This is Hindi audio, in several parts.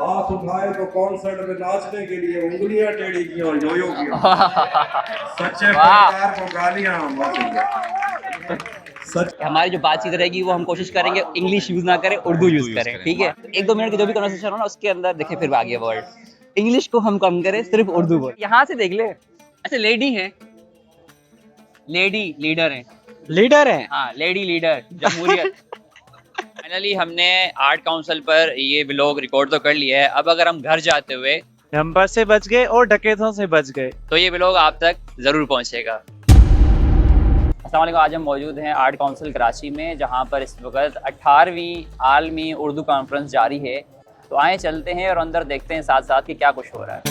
हाथ उठाए तो कॉन्सर्ट में नाचने के लिए उंगलियां टेढ़ी की और यो यो किया। सच्चे फनकार को गालियां मत दीजिए। सच हमारी जो बातचीत रहेगी वो हम कोशिश करेंगे इंग्लिश यूज ना करें, उर्दू यूज करें, ठीक है। एक दो मिनट की जो भी कन्वर्सेशन हो ना उसके अंदर देखें फिर आगे वर्ड इंग्लिश को हम कम करें, सिर्फ उर्दू बोल। यहाँ से देख ले, अच्छा लेडी है, लेडी लीडर है, लीडर है। हाँ लेडी लीडर जमहूरियत। फाइनली हमने आर्ट काउंसिल पर ये व्लॉग रिकॉर्ड तो कर लिया है। अब अगर हम घर जाते हुए नंबर से बच गए और डकैतों से बच गए तो ये व्लॉग आप तक जरूर पहुंचेगा। अस्सलाम वालेकुम, आज हम मौजूद हैं आर्ट काउंसिल कराची में, जहां पर इस वक्त 18वीं आलमी उर्दू कॉन्फ्रेंस जारी है। तो आए चलते हैं और अंदर देखते हैं साथ साथ कि क्या कुछ हो रहा है।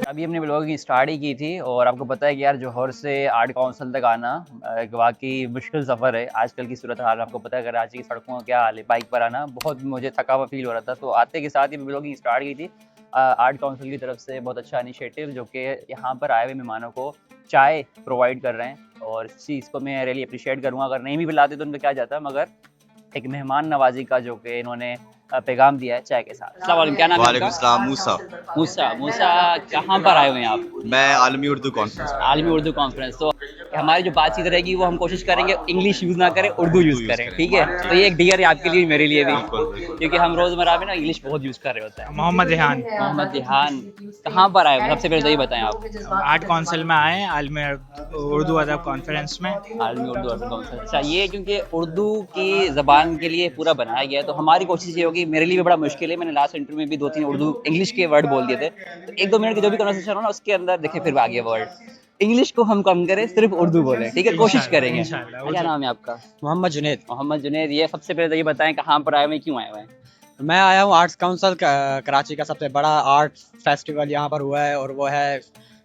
अभी हमने व्लॉगिंग स्टार्ट ही की थी और आपको पता है कि यार जौहर से आर्ट काउंसिल तक आना एक वाकई मुश्किल सफ़र है। आजकल की सूरत हाल आपको पता है, कराची की सड़कों का क्या हाल है, बाइक पर आना बहुत मुझे थका हुआ फील हो रहा था। तो आते के साथ ही व्लॉगिंग स्टार्ट की थी। आर्ट काउंसिल की तरफ से बहुत अच्छा इनिशिएटिव जो कि यहाँ पर आए हुए मेहमानों को चाय प्रोवाइड कर रहे हैं और इस चीज़ को मैं रियली अप्रिशिएट करूँगा। अगर नहीं भी पिलाते तो उनको क्या जाता, मगर एक मेहमान नवाजी का जो कि इन्होंने पैगाम दिया है चाय के साथ। अस्सलाम वालेकुम, क्या नाम है आपका? वालेकुम सलाम। मूसा। मूसा। मूसा कहाँ पर आए हुए हैं आप? मैं आलमी उर्दू कॉन्फ्रेंस। आलमी उर्दू कॉन्फ्रेंस। तो हमारी जो बातचीत रहेगी वो हम कोशिश करेंगे इंग्लिश यूज ना करें, उर्दू यूज करें, ठीक है। तो ये एक डियर है आपके लिए, मेरे लिए भी, क्योंकि हम रोजमर्रा में ना इंग्लिश बहुत यूज कर रहे होते हैं। मोहम्मद रिहान मोहम्मद रिहान कहाँ पर आए? सबसे पहले तो ये बताएं आप। आर्ट काउंसिल में आए आलमी उर्दू अदब कॉन्फ्रेंस में। आलमी उर्दू अदब कॉन्फ्रेंस, अच्छा। ये क्योंकि उर्दू की ज़बान के लिए पूरा बनाया गया है, तो हमारी कोशिश ये होगी, मेरे लिए भी बड़ा मुश्किल है, मैंने लास्ट इंटरव्यू में भी 2-3 उर्दू इंग्लिश के वर्ड बोल दिए थे। तो एक दो मिनट की जो भी कन्वर्सेशन हो ना उसके अंदर देखें फिर आगे वर्ड इंग्लिश को हम कम करें, सिर्फ उर्दू बोलें, ठीक है, कोशिश करेंगे। क्या नाम है आपका? मोहम्मद जुनैद। मोहम्मद जुनैद। ये सबसे पहले तो ये बताएं कहाँ पर आए हुए हैं, क्यों आए हुए हैं? मैं आया हूँ आर्ट्स काउंसिल कराची का सबसे बड़ा आर्ट फेस्टिवल यहाँ पर हुआ है और वो है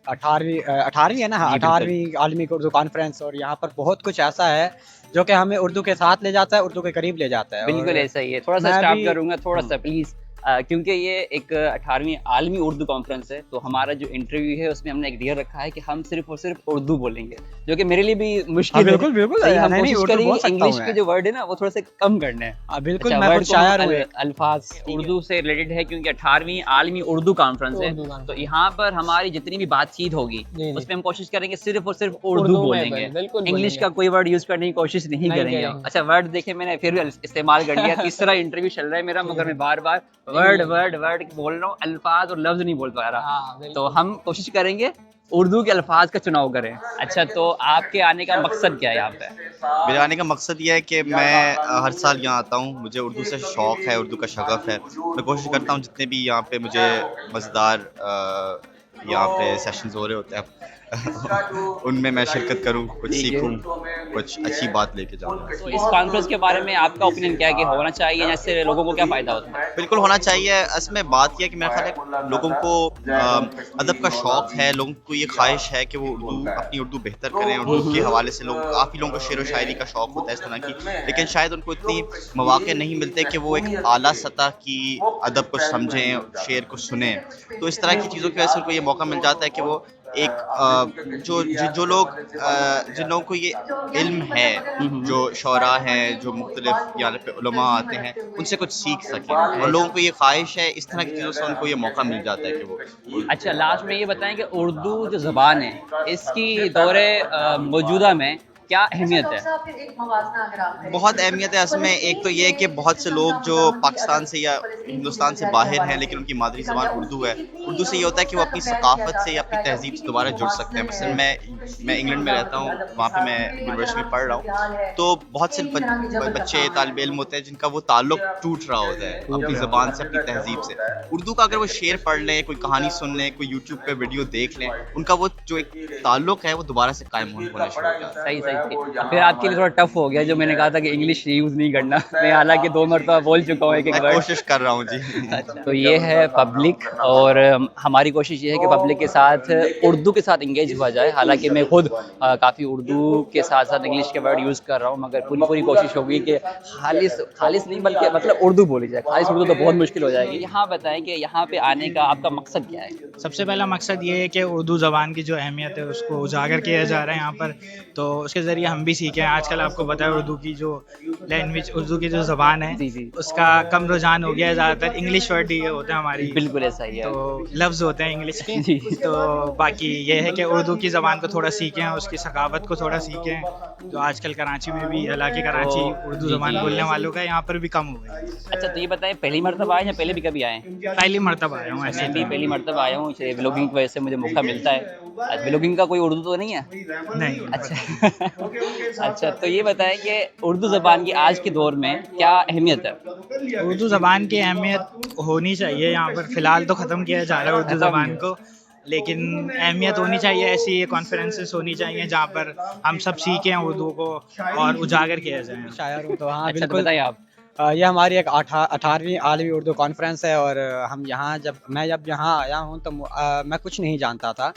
18वीं है ना, हाँ, 18वीं आलमी उर्दू कॉन्फ्रेंस। और यहाँ पर बहुत कुछ ऐसा है जो कि हमें उर्दू के साथ ले जाता है, उर्दू के करीब ले जाता है। बिल्कुल ऐसा ही है। थोड़ा सा मैं स्टॉप भी- करूंगा, थोड़ा सा प्लीज, क्योंकि ये एक 18वीं आलमी उर्दू कॉन्फ्रेंस है, तो हमारा जो इंटरव्यू है उसमें हमने एक डियर रखा है कि हम सिर्फ और सिर्फ उर्दू बोलेंगे, जो कि मेरे लिए भी मुश्किल है। बिल्कुल बिल्कुल। सही, हम नहीं, कोशिश उर्दू करेंगे बोल सकता इंग्लिश हूँ के मैं। जो वर्ड है ना वो थोड़ा से कम करने हैं। बिल्कुल, अच्छा, मैं word खुद को हम शायर हूँ। अल्फाज उर्दू से रिलेटेड है, क्योंकि 18वीं आलमी उर्दू कॉन्फ्रेंस है, तो यहाँ पर हमारी जितनी भी बातचीत होगी उसमें हम कोशिश करेंगे सिर्फ और सिर्फ उर्दू बोलेंगे, इंग्लिश का कोई वर्ड यूज करने की कोशिश नहीं करेंगे। अच्छा, वर्ड देखे मैंने फिर भी इस्तेमाल कर लिया, तीसरा इंटरव्यू चल रहा है मेरा, मगर मैं बार बार वर्ड वर्ड वर्ड बोल रहा हूँ, अल्फाज और लफ्ज नहीं बोल पा रहा। तो हम कोशिश करेंगे उर्दू के अल्फाज का चुनाव करें। अच्छा, तो आपके आने का मकसद क्या है यहाँ पे? मेरे आने का मकसद ये है कि मैं हर साल यहाँ आता हूँ, मुझे उर्दू से शौक़ है, उर्दू का शगफ़ है। मैं कोशिश करता हूँ जितने भी यहाँ पे मुझे मज़ेदार यहाँ पे सेशंस हो रहे होते हैं उनमें मैं शिरकत करूँ, कुछ सीखूँ, कुछ अच्छी बात लेके जाऊँ। तो इस कॉन्फ्रेंस के बारे में आपका ओपिनियन क्या है कि होना चाहिए, जैसे लोगों को क्या फ़ायदा होता है? बिल्कुल होना चाहिए। इसमें बात यह है कि मेरा ख्याल है लोगों को अदब का शौक़ है, लोगों को ये ख्वाहिश है कि वो अपनी उर्दू बेहतर करें। उर्दू के हवाले से काफ़ी लोगों को शेर व शायरी का शौक़ होता है इस तरह की, लेकिन शायद उनको इतनी मौक़े नहीं मिलते कि वो एक आला सतह की अदब को समझें, शेर को सुनें। तो इस तरह की चीज़ों की वजह से उनको ये मौका मिल जाता है कि वो एक जो लोग जिन लोगों को ये इल्म है, जो शौरा हैं, जो मुख्तलिफ यहाँ पे उलमा आते हैं, उनसे कुछ सीख सकें। और लोगों को ये ख्वाहिश है, इस तरह की चीज़ों से उनको ये मौका मिल जाता है कि वो। अच्छा, लास्ट में ये बताएं कि उर्दू जो ज़बान है इसकी दौरे मौजूदा में क्या अहमियत है? बहुत अहमियत है इसमें। एक तो ये है कि बहुत से लोग जो पाकिस्तान से या हिंदुस्तान से बाहर हैं लेकिन उनकी मादरी ज़बान उर्दू है, उर्दू से ये होता है कि वो अपनी सकाफ़त से या अपनी तहज़ीब से दोबारा जुड़ सकते हैं। मसलन मैं इंग्लैंड में रहता हूँ, वहाँ पे मैं यूनिवर्सिटी में पढ़ रहा हूँ, तो बहुत से बच्चे तालिब इल्म होते हैं जिनका वो ताल्लुक़ टूट रहा होता है अपनी ज़बान से, अपनी तहज़ीब से। उर्दू का अगर वो शेर पढ़ लें, कोई कहानी सुन लें, कोई यूट्यूब पे वीडियो देख लें, उनका वो जो एक ताल्लुक़ है वो दोबारा से कायम होना शुरू हो जाता है। सही सही। फिर आपके लिए थोड़ा टफ हो गया जो मैंने कहा था कि इंग्लिश यूज़ नहीं करना, मैं हालांकि 2 मरतबा बोल चुका हूँ एक मैं वर्ड। कोशिश कर रहा हूँ जी। तो ये है पब्लिक, और हमारी कोशिश ये है कि पब्लिक के साथ उर्दू के साथ इंगेज हुआ जाए। हालांकि मैं खुद काफ़ी उर्दू के साथ साथ इंग्लिश के वर्ड यूज़ कर रहा हूँ, मगर पूरी कोशिश होगी कि खालिस नहीं बल्कि मतलब उर्दू बोली जाए। खालिस उर्दू तो बहुत मुश्किल हो जाएगी। यहाँ बताएं कि यहाँ पे आने का आपका मकसद क्या है? सबसे पहला मकसद ये है कि उर्दू ज़बान की जो अहमियत है उसको उजागर किया जा रहा है यहाँ पर। तो उसके ज़रिए हम भी सीखे हैं। आजकल आपको पता है उर्दू की जो लैंग्वेज, उर्दू की जो ज़बान है जी जी उसका कम रुझान हो गया है, ज़्यादातर इंग्लिश वर्ड ही होते हैं हमारी, बिल्कुल ऐसा ही है। तो लफ्ज़ होते हैं इंग्लिश के। जी। तो बाकी ये है कि उर्दू की ज़बान को थोड़ा सीखें, उसकी सकाफ़त को थोड़ा सीखें। तो आजकल कराची में भी, हालांकि कराची उर्दू जी, ज़बान जी। बोलने वालों का यहाँ पर भी कम हो गई। अच्छा तो ये बताएं, पहली मर्तबा आए या पहले भी कभी आए हैं? पहली मरतबा आया हूँ ऐसे मैं भी तो। पहली मर्तबा आया हूँ, व्लॉगिंग की वजह से मुझे मौका मिलता है। व्लॉगिंग का कोई उर्दू तो नहीं है? नहीं, अच्छा अच्छा तो ये बताएं कि उर्दू ज़बान की आज के दौर में क्या अहमियत है? उर्दू ज़बान की अहमियत होनी चाहिए यहाँ पर। फ़िलहाल तो ख़त्म किया जा रहा है उर्दू ज़बान को, लेकिन अहमियत होनी चाहिए। ऐसी कॉन्फ्रेंसेस होनी चाहिए जहाँ पर हम सब सीखें उर्दू को और उजागर किया जाए। शायर हूँ तो हाँ अच्छा तो बिल्कुल। बताइए आप। ये हमारी एक 18वीं आलमी उर्दू कॉन्फ्रेंस है और हम यहाँ जब यहाँ आया हूँ तो मैं कुछ नहीं जानता था।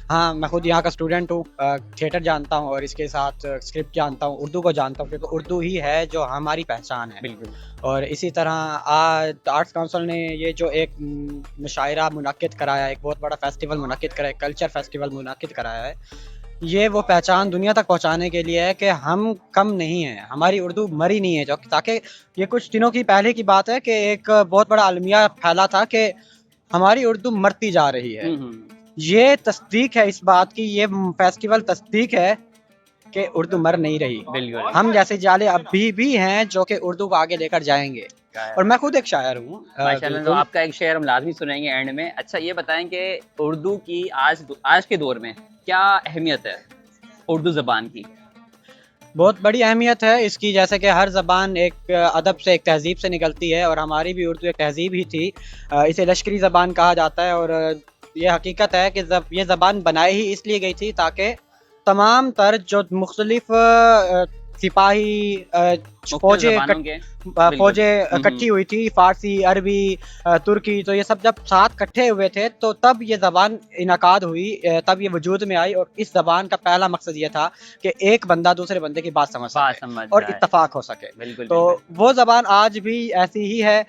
हाँ, मैं खुद यहाँ का स्टूडेंट हूँ, थिएटर जानता हूँ और इसके साथ स्क्रिप्ट जानता हूँ, उर्दू को जानता हूँ, क्योंकि उर्दू ही है जो हमारी पहचान है। बिल्कुल। और इसी तरह आज आर्ट्स काउंसिल ने ये जो एक मुशायरा मुनक्किद कराया, एक बहुत बड़ा फेस्टिवल मुनक्किद कराया, कल्चर फेस्टिवल मुनक्किद कराया है, ये वो पहचान दुनिया तक पहुंचाने के लिए है कि हम कम नहीं हैं, हमारी उर्दू मरी नहीं है। जो ताकि ये कुछ दिनों की पहले की बात है कि एक बहुत बड़ा अलमिया फैला था कि हमारी उर्दू मरती जा रही है। ये तस्दीक है इस बात की, ये फेस्टिवल तस्दीक है कि उर्दू मर नहीं रही। बिल्कुल। हम जैसे जाले अभी भी हैं जो कि उर्दू को आगे लेकर जाएंगे। और मैं खुद एक शायर हूँ। माशाल्लाह, तो आपका एक शेर हम लाजमी सुनाएंगे एंड में। अच्छा ये बताएं कि उर्दू की आज के दौर में क्या अहमियत है उर्दू ज़बान की? बहुत बड़ी अहमियत है इसकी, जैसे कि हर ज़बान एक अदब से, एक तहज़ीब से निकलती है और हमारी भी उर्दू एक तहज़ीब ही थी। इसे लश्करी ज़बान कहा जाता है और ये हकीकत है कि ये ज़बान बनाई ही इसलिए गई थी ताकि तमाम तर जो मुख्तलिफ सिपाही फौजें इकट्ठी हुई थी, फ़ारसी, अरबी, तुर्की, तो ये सब जब साथ इकट्ठे हुए थे तो तब ये ज़बान इनकाद हुई, तब ये वजूद में आई। और इस ज़बान का पहला मकसद ये था कि एक बंदा दूसरे बंदे की बात समझ सके और इत्तफाक हो सके। बिल्कुल, तो वो ज़बान आज भी ऐसी ही है।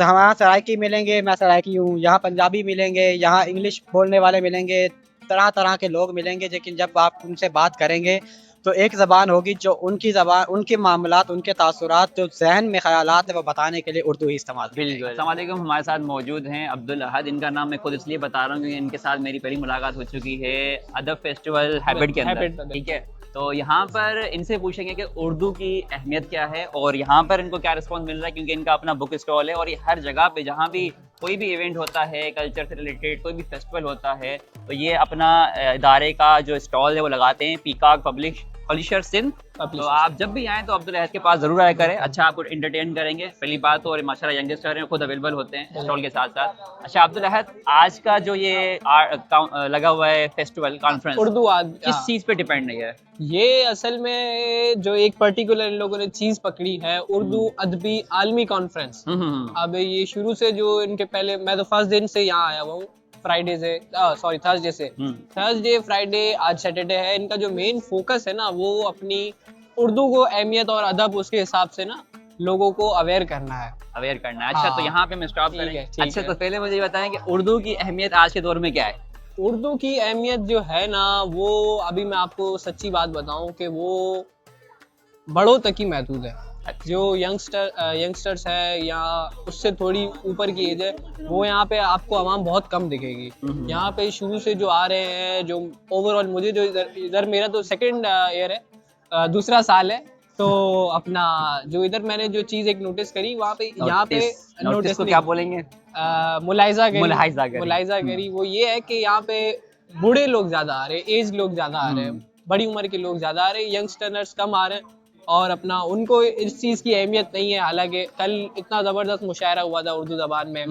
हमारा सराइकी मिलेंगे, मैं सराइकी हूँ, यहाँ पंजाबी मिलेंगे, यहाँ इंग्लिश बोलने वाले मिलेंगे, तरह तरह के लोग मिलेंगे, लेकिन जब आप उनसे बात करेंगे तो एक ज़बान होगी जो उनकी ज़बान, उनके मामलात, उनके तासुरात, जो ज़हन में ख़यालात है, वो बताने के लिए उर्दू ही इस्तेमाल करेंगे। बिल्कुल। अस्सलाम वालेकुम, हमारे साथ मौजूद हैं अब्दुल अहद। इनका नाम मैं खुद इसलिए बता रहा हूँ क्योंकि इनके साथ मेरी पहली मुलाकात हो चुकी है अदब फेस्टिवल हैबिट के अंदर, ठीक है। तो यहाँ पर इनसे पूछेंगे कि उर्दू की अहमियत क्या है और यहाँ पर इनको क्या रिस्पॉन्स मिल रहा है, क्योंकि इनका अपना बुक स्टॉल है और ये हर जगह पे जहाँ भी कोई भी इवेंट होता है, कल्चर से रिलेटेड कोई भी फेस्टिवल होता है, तो ये अपना इदारे का जो स्टॉल है वो लगाते हैं, पीकॉक पब्लिशर सिंध। तो आप जब भी आएँ तो अब्दुल अहद के पास ज़रूर आया करें, अच्छा आपको एंटरटेन करेंगे पहली बात तो, और माशाल्लाह यंगस्टर हैं, खुद अवेलेबल होते हैं स्टॉल के साथ साथ। अच्छा अब्दुल अहद, आज का जो ये लगा हुआ है फेस्टिवल कॉन्फ्रेंस, उर्दू किस चीज़ पे डिपेंड है? ये असल में जो एक पर्टिकुलर इन लोगों ने चीज़ पकड़ी है, उर्दू अदबी आलमी कॉन्फ्रेंस। अब ये शुरू से जो इनके पहले, मैं तो फर्स्ट दिन से यहाँ आया हुआ हूँ, फ्राइडे से, सॉरी थर्सडे से, थर्सडे फ्राइडे आज सैटरडे है। इनका जो मेन फोकस है ना वो अपनी उर्दू को अहमियत और अदब उसके हिसाब से ना लोगों को अवेयर करना है। अच्छा हाँ। तो यहाँ पे मैं स्टॉप करेंगे। अच्छा तो पहले मुझे ये बताएं कि उर्दू की अहमियत आज के दौर में क्या है? उर्दू की अहमियत जो है ना वो अभी मैं आपको सच्ची बात बताऊं कि वो बड़ों तक ही महदूद है। जो यंगस्टर्स है या उससे थोड़ी ऊपर की एज है, वो यहाँ पे आपको आवाम बहुत कम दिखेगी। यहाँ पे शुरू से जो आ रहे हैं, जो ओवरऑल मुझे जो इधर मेरा तो सेकंड ईयर है, दूसरा साल है, तो अपना जो इधर मैंने जो चीज़ एक नोटिस करी वहाँ पे, यहाँ पे नोटिस को क्या बोलेंगे? मुलाहिजा करी वो ये है कि यहाँ पे बूढ़े लोग ज्यादा आ रहे हैं, एज लोग ज्यादा आ रहे हैं, बड़ी उम्र के लोग ज्यादा आ रहे हैं, यंगस्टर्स कम आ रहे हैं और अपना उनको इस चीज़ की अहमियत नहीं है। हालांकि कल इतना ज़बरदस्त मुशायरा हुआ था उर्दू ज़बान में,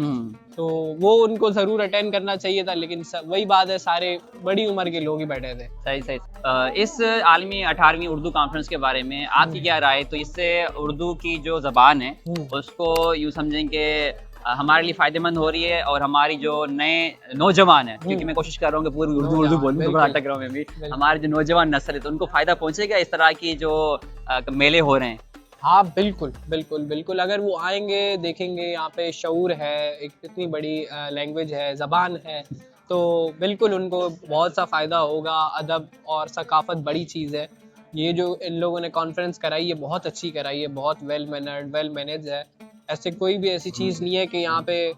तो वो उनको ज़रूर अटेंड करना चाहिए था, लेकिन वही बात है, सारे बड़ी उम्र के लोग ही बैठे थे। सही। इस आलमी 18वीं उर्दू कॉन्फ्रेंस के बारे में आपकी क्या राय? तो इससे उर्दू की जो ज़बान है उसको यूँ समझें कि हमारे लिए फायदेमंद हो रही है और हमारी जो नए नौजवान है, क्योंकि मैं कोशिश कर रहा हूँ कि पूरी उर्दू बोलूँ, तो बड़ा अटक रहा हूँ मैं भी, हमारे जो नौजवान नस्ल है तो उनको फायदा पहुँचेगा इस तरह की जो मेले हो रहे हैं? हाँ बिल्कुल। अगर वो आएंगे, देखेंगे यहाँ पे शऊर है, एक इतनी बड़ी लैंग्वेज है, ज़बान है, तो बिल्कुल उनको बहुत सा फ़ायदा होगा। अदब और सकाफ़त बड़ी चीज़ है ये जो इन लोगों ने कॉन्फ्रेंस कराई है बहुत अच्छी कराई है, बहुत वेल मैनर्ड, वेल मैनेज है। ऐसे कोई भी ऐसी चीज़ नहीं है कि यहाँ पे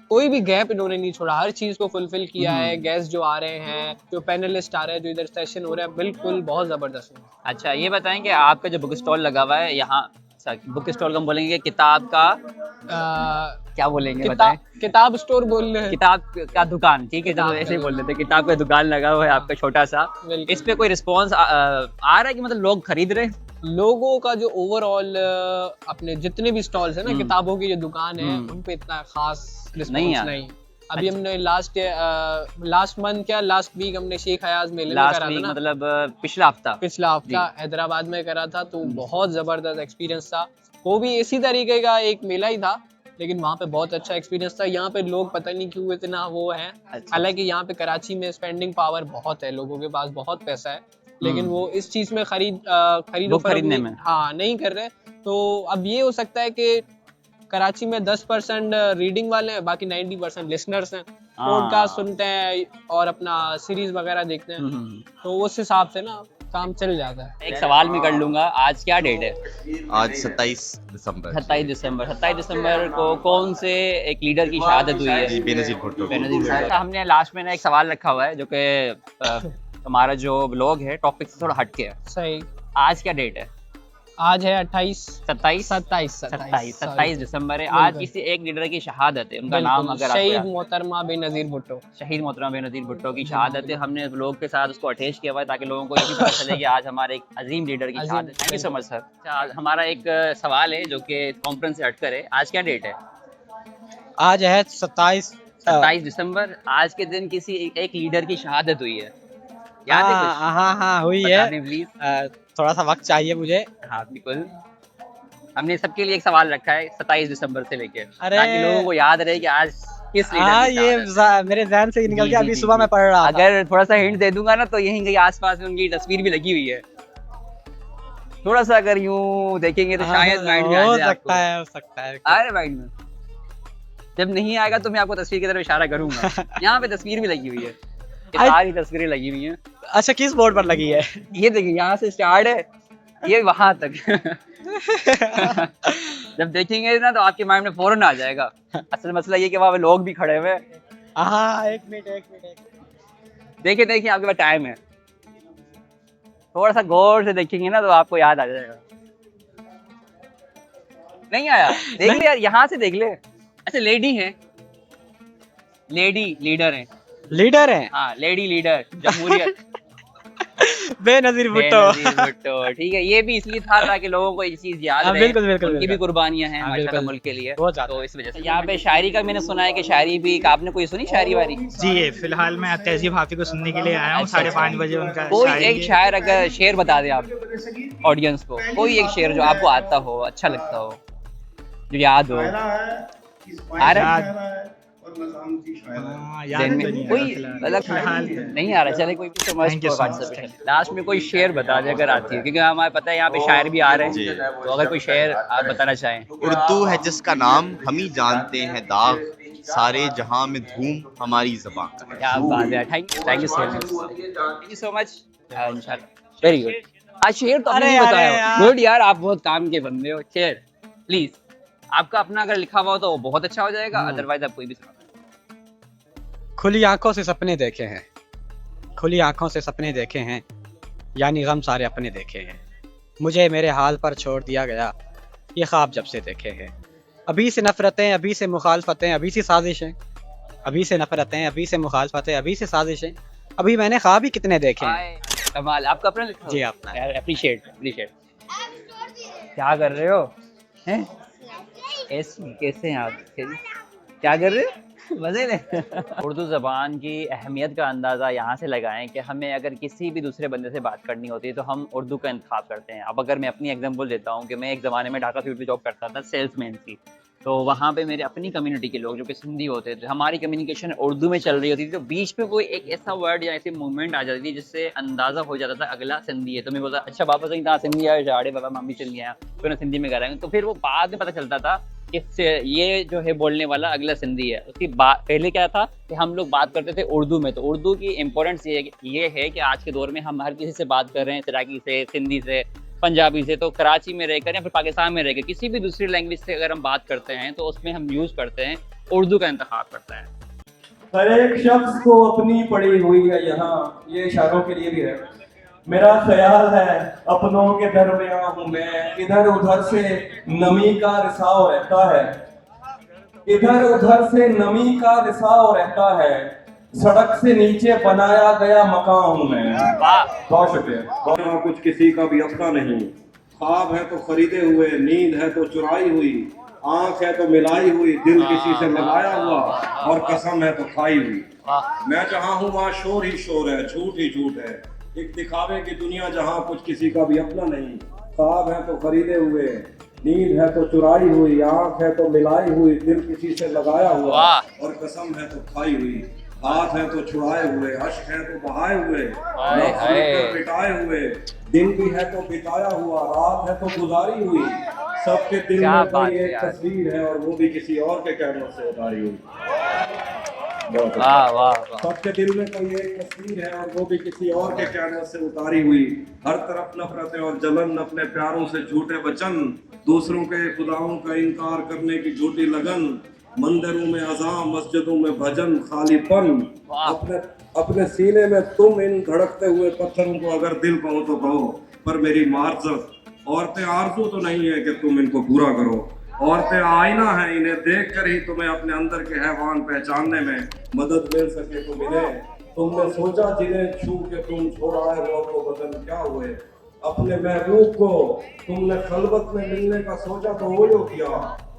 कोई भी गैप इन्होंने नहीं छोड़ा, हर चीज़ को फुलफिल किया है। गेस्ट जो आ रहे हैं, जो पैनलिस्ट आ रहे हैं, जो इधर सेशन हो रहा है, बिल्कुल बहुत ज़बरदस्त है। अच्छा ये बताएं कि आपका जो बुक स्टॉल लगा हुआ है यहाँ, बुक स्टॉल को हम बोलेंगे किताब का, क्या बोलेंगे बताएं? किताब स्टोर बोल रहे हैं। किताब का दुकान, ठीक है, चलो ऐसे ही बोल लेते हैं। किताब का दुकान लगा हुआ है आपका छोटा सा। बिल्कुल। इस पे कोई रिस्पॉन्स आ रहा है कि मतलब लोग खरीद रहे हैं? लोगों का जो ओवरऑल अपने जितने भी स्टॉल्स है ना, किताबों की जो दुकान है, उन पे इतना खास नहीं रिस्पॉन्स नहीं। अभी हमने लास्ट मंथ क्या लास्ट वीक हमने शेख हयाज मेले में लास्ट करा था वीक ना, मतलब पिछला हफ्ता पिछला हफ्ता हैदराबाद में करा था, तो बहुत जबरदस्त एक्सपीरियंस था। वो भी इसी तरीके का एक मेला ही था, लेकिन वहाँ पे बहुत अच्छा एक्सपीरियंस था। यहाँ पे लोग पता नहीं क्यों इतना वो है, हालांकि यहाँ पे कराची में स्पेंडिंग पावर बहुत है, लोगों के पास बहुत पैसा है, लेकिन वो इस चीज में खरीदो खरीदने में हाँ नहीं कर रहे। तो अब ये हो सकता है कि कराची में 10% रीडिंग वाले हैं, बाकी 90% लिसनर्स हैं, पॉडकास्ट सुनते हैं और अपना सीरीज वगैरह देखते हैं, तो उस हिसाब से ना काम चल जाता है। एक सवाल मैं कर लूंगा, आज क्या डेट है? आज 27 दिसंबर 27 दिसंबर को कौन से एक लीडर की शहादत हुई है? जी, बेनज़ीर भुट्टो। बेनज़ीर भुट्टो। हमने लास्ट में ना एक सवाल रखा हुआ है जो कि हमारा जो ब्लॉग है टॉपिक से थोड़ा हटके है। सही। आज क्या डेट है? आज है 27 दिसंबर है। आज किसी एक लीडर की शहादत है, उनका नाम अगर आपको शहीद याद- मोहतरमा बेनज़ीर भुट्टो। शहीद मोहतरमा बेनज़ीर भुट्टो की शहादत है। हमने लोग के साथ उसको अटैच किया हुआ है ताकि लोगों को ये भी पता चले कि आज हमारे एक अजीम लीडर की शहादत है। Thank you so much sir. आज हमारा एक सवाल है जो कि कॉन्फ्रेंस से हटकर है। आज क्या डेट है? आज है 27 दिसंबर। आज के दिन किसी एक लीडर की शहादत हुई है, याद है कुछ? हाँ हुई है। बताने प्लीज। थोड़ा सा वक्त चाहिए मुझे। हाँ बिल्कुल, हमने सबके लिए एक सवाल रखा है 27 दिसंबर से लेके, अरे! ताकि लोगों को याद रहे कि आज किस लीडर हाँ की ये शहादत है। मेरे ज़हन से ही निकल जी, गया, जी, अभी जी, सुबह जी। मैं पढ़ रहा था। अगर थोड़ा सा हिंट दे दूंगा ना तो यहीं कहीं आसपास में उनकी तस्वीर भी लगी हुई है। थोड़ा सा अगर यूं देखेंगे तो शायद माइंड में आ हो जाए सकता आपको। है, हो सकता है। आ रहा है माइंड में? जब नहीं आएगा तो मैं आपको तस्वीर की तरफ इशारा करूंगा। यहाँ पे तस्वीर भी लगी हुई है, ये सारी तस्वीरें लगी हुई हैं। अच्छा, किस बोर्ड पर लगी है? ये देखिए यहाँ से स्टार्ट है, ये वहां तक। जब देखेंगे ना तो आपके माइंड में फौरन आ जाएगा। असल मसला ये कि वहाँ पे लोग भी खड़े हुए हैं। हाँ, एक मिनट। देखिए देखिए आपके पास टाइम है, थोड़ा सा गौर से देखेंगे ना तो आपको याद आ जाएगा। नहीं आया? देख ले यार, यहाँ से देख ले। अच्छा लेडी है, लेडी लीडर है। लीडर है हाँ लेडी लीडर जमहूरियत। बेनज़ीर भुट्टो। बेनज़ीर भुट्टो, ठीक है। ये भी इसलिए था ताकि लोगों को ये चीज याद हाँ, रहे। बिल्कुल, बिल्कुल, उनकी भी बिल्कुल। कुर्बानियां हैं हाँ, माशाल्लाह बिल्कुल। मुल्क के लिए, बहुत ज्यादा। तो इस वजह से यहाँ पे शायरी का मैंने सुना है कि शायरी भी आपने कोई सुनी शायरी वारी? जी ये फिलहाल मैं तहजीब हाफी को सुनने के लिए आया हूँ। अच्छा, 5:30 बजे उनका कोई शायरी एक है। शायर, अगर शेर बता दे आप ऑडियंस को, कोई एक शेर जो आपको आता हो, अच्छा लगता हो, जो याद हो। आ रहा है? हाँ, याद ज़हन तो में नहीं कोई आ रहा मतलब फिलहाल। नहीं आ रहा? चले कोई Thank you so much. Last में कोई शेर बता दे अगर आती है, क्योंकि हमें पता है यहाँ पे शायर भी आ रहे जी। हैं, तो अगर कोई शेर आप बताना चाहें। उर्दू है जिसका नाम हम ही जानते हैं दाग, सारे जहां में धूम हमारी ज़बान का। क्या बात है, थैंक यू सो मच। इंशाल्लाह वेरी गुड। आज शेर तो आपने अरे नहीं यार, बताया। यार। गुड यार, आप बहुत काम के बंदे हो। शेर प्लीज, आपका अपना अगर लिखा हुआ हो तो वो बहुत अच्छा हो जाएगा, अदरवाइज आप कोई भी सुना। खुली आंखों से सपने देखे हैं, खुली आंखों से सपने देखे हैं, यानी गम सारे अपने देखे हैं। मुझे मेरे हाल पर छोड़ दिया गया, ये ख्वाब जब से देखे हैं। अभी से नफरतें, अभी से मुखालफतें, अभी से साजिशें, अभी से नफरतें, अभी से मुखालफतें, अभी से साजिशें, अभी मैंने ख्वाब ही कितने देखे हैं। हाय, कमाल। आपका अपना लिखा जी, हुआ? अपना। यार अप्रिशिएट। क्या कर रहे हो? हैं? कैसे हैं आप? क्या कर रहे हो? मजे ले। उर्दू ज़बान की अहमियत का अंदाज़ा यहाँ से लगाएं कि हमें अगर किसी भी दूसरे बंदे से बात करनी होती है तो हम उर्दू का इंतखाब करते हैं। अब अगर मैं अपनी एग्जांपल देता हूँ कि मैं एक ज़माने में ढाका स्वीट पे जॉब करता था सेल्समैन की, तो वहाँ पे मेरे अपनी कम्युनिटी के लोग जो कि सिंधी होते थे, हमारी कम्युनिकेशन उर्दू में चल रही होती थी, तो बीच में कोई एक ऐसा वर्ड या ऐसी मूवमेंट आ जाती थी जिससे अंदाज़ा हो जाता था अगला सिंधी है। तो मैं बोलता अच्छा बाबा सही था सिंधी आए झाड़े बाबा मम्मी चल गया तो ना सिंधी में कर रहे हैं। तो फिर वो बाद में पता चलता था कि ये जो है बोलने वाला अगला सिंधी है। उसकी बात पहले क्या था कि हम लोग बात करते थे उर्दू में। तो उर्दू की इम्पोर्टेंस ये है कि आज के दौर में हम हर किसी से बात कर रहे हैं, सराकी से, सिंधी से, पंजाबी से। तो कराची में रहकर या फिर पाकिस्तान में रहकर किसी भी दूसरी लैंग्वेज से अगर हम बात करते हैं तो उसमें हम यूज़ करते हैं उर्दू का इंतखाब करते हैं। हर एक शख्स को अपनी पड़ी हुई है यहाँ, ये इशारों के लिए भी है। मेरा ख्याल है अपनों के दरमियां हूँ मैं, इधर उधर से नमी का रिसाव रहता है, इधर उधर से नमी का रिसाव रहता है, सड़क से नीचे बनाया गया मकान हूँ मैं। बहुत शुक्रिया। कुछ किसी का भी अपना नहीं, ख्वाब है तो खरीदे हुए, नींद है तो चुराई हुई, आंख है तो मिलाई हुई, दिल किसी से लगाया हुआ और कसम है तो खाई हुई। मैं जहाँ हूँ वहाँ शोर ही शोर है, झूठ ही झूठ है, एक दिखावे की दुनिया जहाँ कुछ किसी का भी अपना नहीं। ख्वाब है तो खरीदे हुए, नींद है तो चुराई हुई, आंख है तो मिलाई हुई, दिल किसी से लगाया हुआ और कसम है तो खाई हुई। हाथ है तो छुड़ाए हुए, अश्क है तो बहाए हुए, बिताए हुए, दिन भी है तो बिताया हुआ, रात है तो गुजारी हुई, सबके दिल में कोई एक तस्वीर है और वो भी किसी और के कैनवस से उतारी हुई। सबके दिल में कोई एक तस्वीर है और वो भी किसी और के कैनवस से उतारी हुई। हर तरफ नफरतें और जलन, अपने प्यारों से झूठे वचन, दूसरों के खुदाओं का इनकार करने की झूठी लगन, मंदिरों में अज़ान, मस्जिदों में भजन, खालीपन, अपने सीने में तुम इन धड़कते हुए पत्थरों को अगर दिल कहो तो कहो, पर मेरी मार्जत औरतें आरज़ू तो नहीं है कि तुम इनको पूरा करो। औरतें आईना है, इन्हें देखकर ही तुम्हें अपने अंदर के हैवान पहचानने में मदद मिल सके तो मिले। तुमने सोचा जिन्हें छू के तुम छोड़ा है वो तो बदन क्या हुए। अपने महबूब को तुमने खलवत में मिलने का सोचा तो वो जो किया,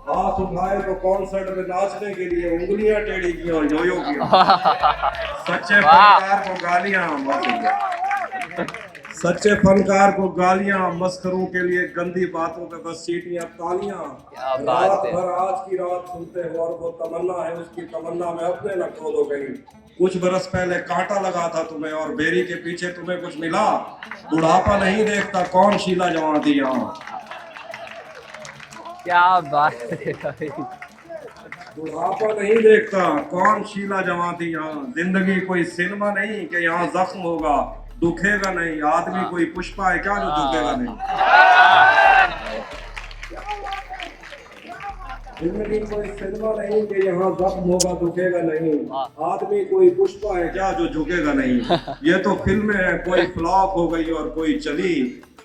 हाथ उठाए तो कॉन्सर्ट में नाचने के लिए उंगलियां टेढ़ी की और यो किया। सच्चे फनकार को गालियां, सच्चे फनकार को गालियां, मस्करों के लिए गंदी बातों पे बस सीटियां तालियां। रात भर आज की रात सुनते हो और वो तमन्ना है, उसकी तमन्ना में अपने न खो दो कहीं। कुछ बरस पहले कांटा लगा था तुम्हें और बेरी के पीछे तुम्हें कुछ मिला। बुढ़ापा नहीं देखता कौन शीला जवां थी यहाँ। क्या बात है भाई। बुढ़ापा नहीं देखता कौन शीला जवां थी यहाँ। जिंदगी कोई सिनेमा नहीं कि यहाँ जख्म होगा दुखेगा नहीं। आदमी कोई पुष्पा है क्या जो झुकेगा नहीं। जिंदगी कोई सिनेमा नहीं कि यहाँ जख्म होगा दुखेगा नहीं। आदमी कोई पुष्पा है क्या जो झुकेगा नहीं। ये तो फिल्में हैं, कोई फ्लॉप हो गई और कोई चली।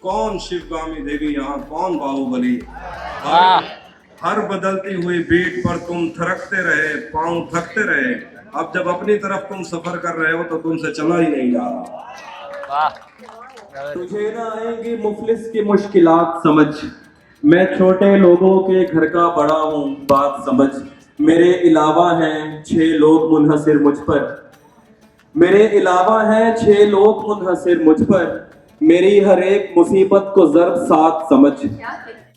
कौन शिवगामी देवी यहाँ कौन बाहुबली। हर बदलती हुई बीट पर तुम थरकते रहे, पाँव थकते रहे। अब जब अपनी तरफ तुम सफर कर रहे हो तो तुमसे चला ही नहीं जा रहा। तुझे ना आएंगी मुफलिस की मुश्किलात समझ, मैं छोटे लोगों के घर का बड़ा हूँ बात समझ। मेरे अलावा हैं 6 लोग मुनहसिर मुझ पर, मेरे अलावा हैं 6 लोग मुनहसिर मुझ पर। मेरी हर एक मुसीबत को ज़र्ब साथ समझ।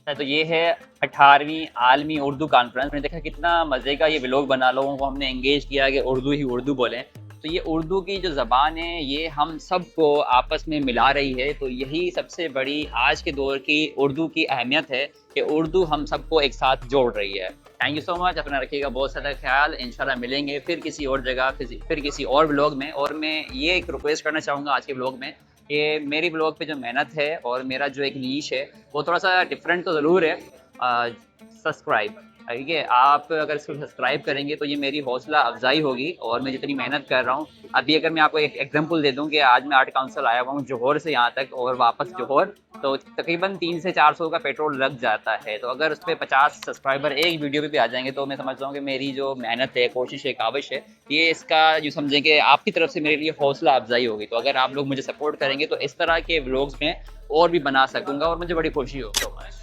तो ये है 18वीं आलमी उर्दू कॉन्फ्रेंस। मैंने देखा कितना मज़े का ये व्लॉग बना, लोगों को हमने एंगेज किया कि उर्दू ही उर्दू बोलें। तो ये उर्दू की जो ज़बान है ये हम सबको आपस में मिला रही है। तो यही सबसे बड़ी आज के दौर की उर्दू की अहमियत है कि उर्दू हम सबको एक साथ जोड़ रही है। Thank you so much. अपना रखिएगा बहुत सारा ख्याल। इंशाल्लाह मिलेंगे फिर किसी और जगह, फिर किसी और व्लॉग में। और मैं ये एक रिक्वेस्ट करना चाहूँगा आज के व्लॉग में कि मेरी ब्लॉग पे जो मेहनत है और मेरा जो एक नीश है वो थोड़ा सा डिफरेंट तो ज़रूर है। सब्सक्राइब, ठीक है, आप अगर इसको सब्सक्राइब करेंगे तो ये मेरी हौसला अफजाई होगी और मैं जितनी मेहनत कर रहा हूँ। अभी अगर मैं आपको एक एग्जांपल दे दूँ कि आज मैं आर्ट काउंसिल आया हुआ हूँ जोहर से यहाँ तक और वापस जोहर, तो तकरीबन 300 से 400 का पेट्रोल लग जाता है। तो अगर उस पर 50 सब्सक्राइबर एक वीडियो पे भी आ जाएंगे तो मैं समझता हूँ कि मेरी जो मेहनत है, कोशिश है, काविश है, ये इसका जो समझें कि आपकी तरफ से मेरे लिए हौसला अफजाई होगी। तो अगर आप लोग मुझे सपोर्ट करेंगे तो इस तरह के व्लॉग्स में और भी बना सकूँगा और मुझे बड़ी खुशी होगी।